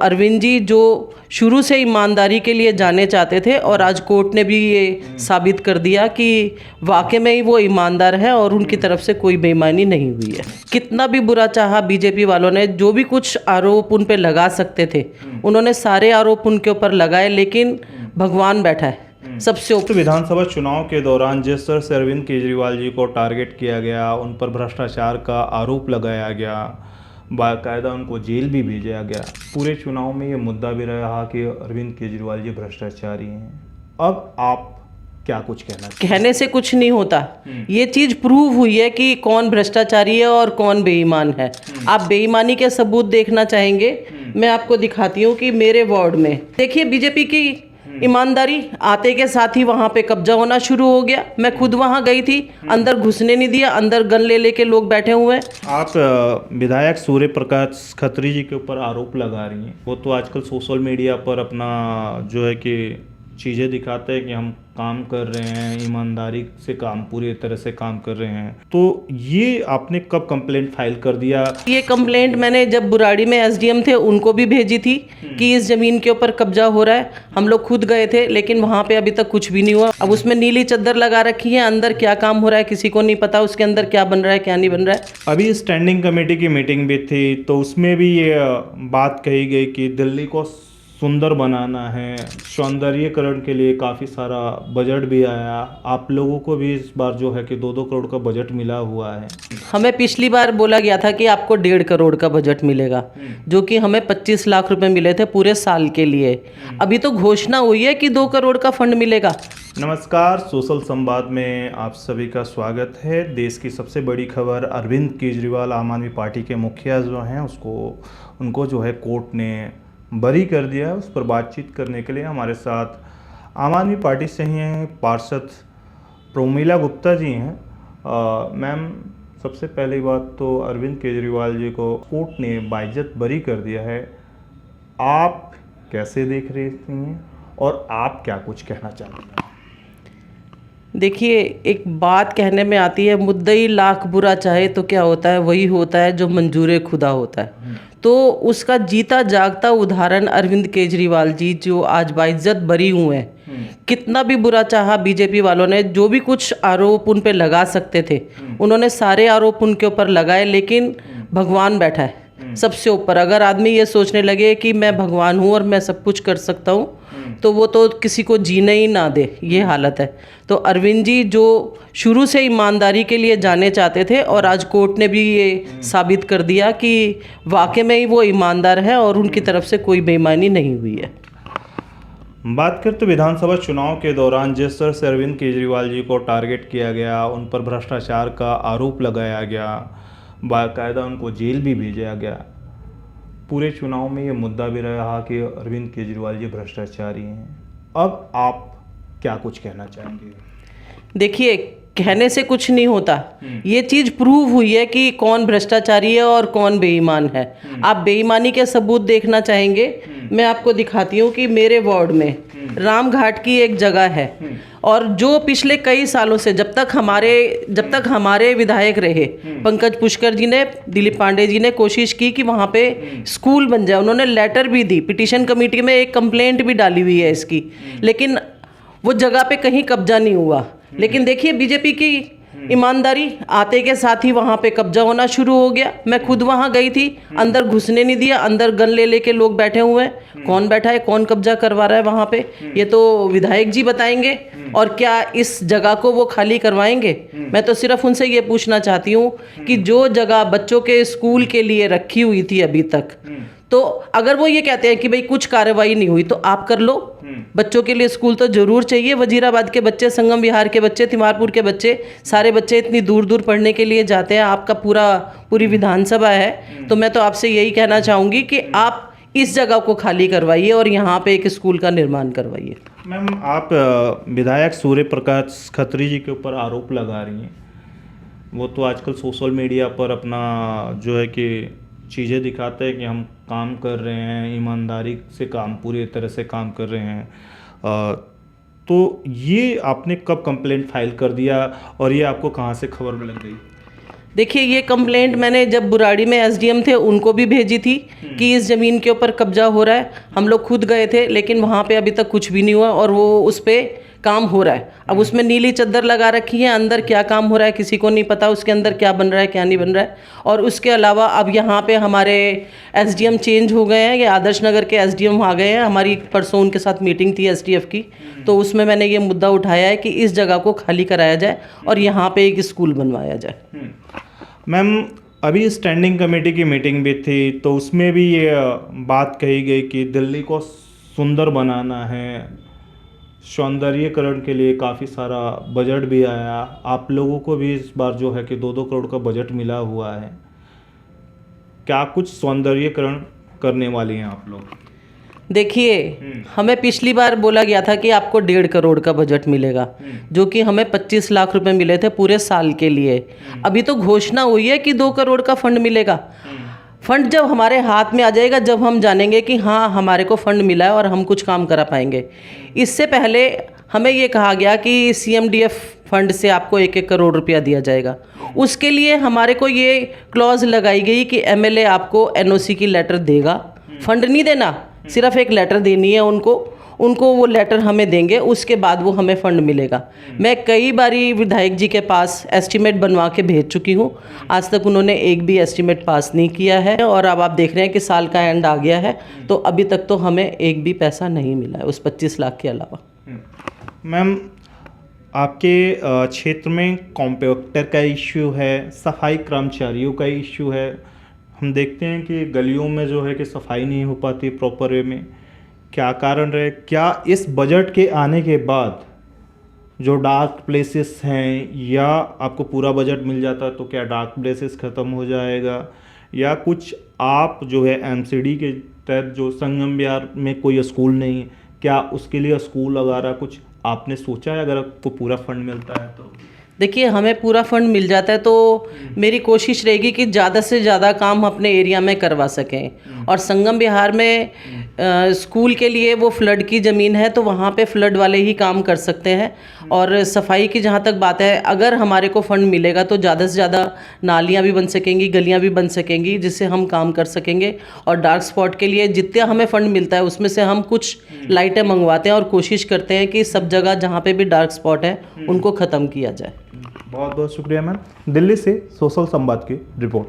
अरविंद जी जो शुरू से ईमानदारी के लिए जाने चाहते थे और आज कोर्ट ने भी ये साबित कर दिया कि वाकई में ही वो ईमानदार है और उनकी तरफ से कोई बेईमानी नहीं हुई है। कितना भी बुरा चाहा बीजेपी वालों ने, जो भी कुछ आरोप उन पे लगा सकते थे उन्होंने सारे आरोप उनके ऊपर लगाए, लेकिन भगवान बैठा है सबसे ऊपर। विधानसभा चुनाव के दौरान जिस तरह से अरविंद केजरीवाल जी को टारगेट किया गया, उन पर भ्रष्टाचार का आरोप लगाया गया, बाकायदा उनको जेल भी भेजा गया, पूरे चुनाव में ये मुद्दा भी रहा कि अरविंद केजरीवाल जी भ्रष्टाचारी हैं। अब आप क्या कुछ कहने से कुछ नहीं होता, ये चीज प्रूव हुई है कि कौन भ्रष्टाचारी है और कौन बेईमान है। आप बेईमानी के सबूत देखना चाहेंगे, मैं आपको दिखाती हूँ कि मेरे वार्ड में देखिए बीजेपी की ईमानदारी आते के साथ ही वहां पे कब्जा होना शुरू हो गया। मैं खुद वहां गई थी, अंदर घुसने नहीं दिया, अंदर गन ले लेके लोग बैठे हुए हैं। आप विधायक सूर्य प्रकाश खत्री जी के ऊपर आरोप लगा रही हैं। वो तो आजकल सोशल मीडिया पर अपना जो है कि चीज़ें दिखाते हैं कि हम काम कर रहे हैं, ईमानदारी से काम पूरी तरह से काम कर रहे हैं। तो ये आपने कब कंप्लेंट फाइल कर दिया? ये कंप्लेंट मैंने जब बुराड़ी में एसडीएम थे उनको भी भेजी थी कि इस ज़मीन के ऊपर कब्जा हो रहा है। हम लोग खुद गए थे, लेकिन वहाँ पे अभी तक कुछ भी नहीं हुआ। अब उसमें नीली चद्दर लगा रखी है, अंदर क्या काम हो रहा है किसी को नहीं पता, उसके अंदर क्या बन रहा है क्या नहीं बन रहा है। अभी स्टैंडिंग कमेटी की मीटिंग भी थी, तो उसमें भी ये बात कही गई कि दिल्ली को सुंदर बनाना है, सौंदर्यीकरण के लिए काफ़ी सारा बजट भी आया। आप लोगों को भी इस बार जो है कि 2-2 करोड़ का बजट मिला हुआ है। हमें पिछली बार बोला गया था कि आपको 1.5 करोड़ का बजट मिलेगा, जो कि हमें 25 लाख रुपए मिले थे पूरे साल के लिए। अभी तो घोषणा हुई है कि 2 करोड़ का फंड मिलेगा। नमस्कार, सोशल संवाद में आप सभी का स्वागत है। देश की सबसे बड़ी खबर, अरविंद केजरीवाल आम आदमी पार्टी के मुखिया जो हैं उनको जो है कोर्ट ने बरी कर दिया है। उस पर बातचीत करने के लिए हमारे साथ आम आदमी पार्टी से ही हैं पार्षद प्रोमिला गुप्ता जी हैं। मैम, सबसे पहली बात तो अरविंद केजरीवाल जी को कोर्ट ने बाइज्जत बरी कर दिया है, आप कैसे देख रही हैं और आप क्या कुछ कहना चाहते हैं? देखिए, एक बात कहने में आती है, मुद्दई लाख बुरा चाहे तो क्या होता है, वही होता है जो मंजूर खुदा होता है। तो उसका जीता जागता उदाहरण अरविंद केजरीवाल जी जो आज बाइज्जत बरी हुए हैं। कितना भी बुरा चाहा बीजेपी वालों ने, जो भी कुछ आरोप उन पे लगा सकते थे उन्होंने सारे आरोप उनके ऊपर लगाए, लेकिन भगवान बैठा है सबसे ऊपर। अगर आदमी ये सोचने लगे कि मैं भगवान हूँ और मैं सब कुछ कर सकता हूँ, तो वो तो किसी को जीने ही ना दे, ये हालत है। तो अरविंद जी जो शुरू से ईमानदारी के लिए जाने चाहते थे और आज कोर्ट ने भी ये साबित कर दिया कि वाकई में ही वो ईमानदार है और उनकी तरफ से कोई बेईमानी नहीं हुई है। बात करते तो विधानसभा चुनाव के दौरान जिस तरह से अरविंद केजरीवाल जी को टारगेट किया गया, उन पर भ्रष्टाचार का आरोप लगाया गया, बाकायदा उनको जेल भी भेजा गया, पूरे चुनाव में ये मुद्दा भी रहा कि अरविंद केजरीवाल जी भ्रष्टाचारी हैं। अब आप क्या कुछ कहना चाहेंगे? देखिए, कहने से कुछ नहीं होता, ये चीज प्रूव हुई है कि कौन भ्रष्टाचारी है और कौन बेईमान है। आप बेईमानी के सबूत देखना चाहेंगे, मैं आपको दिखाती हूँ कि मेरे वार्ड में रामघाट की एक जगह है और जो पिछले कई सालों से जब तक हमारे विधायक रहे पंकज पुष्कर जी ने, दिलीप पांडे जी ने कोशिश की कि वहाँ पे स्कूल बन जाए। उन्होंने लेटर भी दी, पिटीशन कमेटी में एक कंप्लेंट भी डाली हुई है इसकी, लेकिन वो जगह पे कहीं कब्जा नहीं हुआ। लेकिन देखिए बीजेपी की ईमानदारी आते के साथ ही वहाँ पे कब्जा होना शुरू हो गया। मैं खुद वहाँ गई थी, अंदर घुसने नहीं दिया, अंदर गन ले लेके लोग बैठे हुए हैं। कौन बैठा है, कौन कब्जा करवा रहा है वहाँ पे, ये तो विधायक जी बताएंगे। और क्या इस जगह को वो खाली करवाएंगे? मैं तो सिर्फ उनसे ये पूछना चाहती हूँ कि जो जगह बच्चों के स्कूल के लिए रखी हुई थी अभी तक, तो अगर वो ये कहते हैं कि भाई कुछ कार्रवाई नहीं हुई, तो आप कर लो। बच्चों के लिए स्कूल तो जरूर चाहिए। वजीराबाद के बच्चे, संगम विहार के बच्चे, तिमारपुर के बच्चे, सारे बच्चे इतनी दूर दूर पढ़ने के लिए जाते हैं। आपका पूरी विधानसभा है, तो मैं तो आपसे यही कहना चाहूँगी कि आप इस जगह को खाली करवाइए और यहाँ पे एक स्कूल का निर्माण करवाइए। मैम, आप विधायक सूर्य प्रकाश खत्री जी के ऊपर आरोप लगा रही हैं। वो तो आजकल सोशल मीडिया पर अपना जो है कि चीज़ें दिखाते हैं कि हम काम कर रहे हैं, ईमानदारी से काम पूरी तरह से काम कर रहे हैं। तो ये आपने कब कंप्लेंट फाइल कर दिया और ये आपको कहाँ से खबर में लग गई? देखिए, ये कंप्लेंट मैंने जब बुराड़ी में एसडीएम थे उनको भी भेजी थी कि इस ज़मीन के ऊपर कब्जा हो रहा है। हम लोग खुद गए थे, लेकिन वहाँ पे अभी तक कुछ भी नहीं हुआ और वो उस पर काम हो रहा है। अब उसमें नीली चद्दर लगा रखी है, अंदर क्या काम हो रहा है किसी को नहीं पता, उसके अंदर क्या बन रहा है क्या नहीं बन रहा है। और उसके अलावा अब यहाँ पे हमारे एसडीएम चेंज हो गए हैं, ये आदर्श नगर के एसडीएम आ गए हैं। हमारी परसों उनके साथ मीटिंग थी एसटीएफ की, तो उसमें मैंने ये मुद्दा उठाया है कि इस जगह को खाली कराया जाए और यहाँ पे एक स्कूल बनवाया जाए। मैम, अभी स्टैंडिंग कमेटी की मीटिंग भी थी, तो उसमें भी ये बात कही गई कि दिल्ली को सुंदर बनाना है, सौंदर्यीकरण के लिए काफ़ी सारा बजट भी आया। आप लोगों को भी इस बार जो है कि 2-2 करोड़ का बजट मिला हुआ है। क्या कुछ सौंदर्यीकरण करने वाली हैं आप लोग? देखिए, हमें पिछली बार बोला गया था कि आपको 1.5 करोड़ का बजट मिलेगा, जो कि हमें 25 लाख रुपए मिले थे पूरे साल के लिए। अभी तो घोषणा हुई है कि 2 करोड़ का फंड मिलेगा। फंड जब हमारे हाथ में आ जाएगा, जब हम जानेंगे कि हाँ हमारे को फंड मिला है और हम कुछ काम करा पाएंगे। इससे पहले हमें ये कहा गया कि सीएमडीएफ फंड से आपको 1-1 करोड़ रुपया दिया जाएगा। उसके लिए हमारे को ये क्लॉज लगाई गई कि एमएलए आपको एनओसी की लेटर देगा, फंड नहीं देना, सिर्फ एक लेटर देनी है उनको वो लेटर हमें देंगे, उसके बाद वो हमें फ़ंड मिलेगा। मैं कई बारी विधायक जी के पास एस्टीमेट बनवा के भेज चुकी हूँ, आज तक उन्होंने एक भी एस्टीमेट पास नहीं किया है। और अब आप देख रहे हैं कि साल का एंड आ गया है, तो अभी तक तो हमें एक भी पैसा नहीं मिला है उस 25 लाख के अलावा। मैम, आपके क्षेत्र में कॉम्पैक्टर का इश्यू है, सफाई कर्मचारियों का इश्यू है। हम देखते हैं कि गलियों में जो है कि सफाई नहीं हो पाती प्रॉपर वे में। क्या कारण रहे? क्या इस बजट के आने के बाद जो डार्क प्लेसेस हैं, या आपको पूरा बजट मिल जाता तो क्या डार्क प्लेसेस ख़त्म हो जाएगा, या कुछ आप जो है एमसीडी के तहत जो संगम विहार में कोई स्कूल नहीं है, क्या उसके लिए स्कूल वगैरह कुछ आपने सोचा है? अगर आपको पूरा फंड मिलता है तो देखिए, हमें पूरा फंड मिल जाता है तो मेरी कोशिश रहेगी कि ज़्यादा से ज़्यादा काम अपने एरिया में करवा सकें। और संगम विहार में स्कूल के लिए वो फ्लड की ज़मीन है, तो वहाँ पे फ्लड वाले ही काम कर सकते हैं। और सफाई की जहाँ तक बात है, अगर हमारे को फ़ंड मिलेगा तो ज़्यादा से ज़्यादा नालियाँ भी बन सकेंगी, गलियाँ भी बन सकेंगी, जिससे हम काम कर सकेंगे। और डार्क स्पॉट के लिए जितना हमें फ़ंड मिलता है उसमें से हम कुछ लाइटें मंगवाते हैं और कोशिश करते हैं कि सब जगह जहाँ पे भी डार्क स्पॉट है उनको ख़त्म किया जाए। बहुत बहुत शुक्रिया मैम। दिल्ली से सोशल संवाद की रिपोर्ट।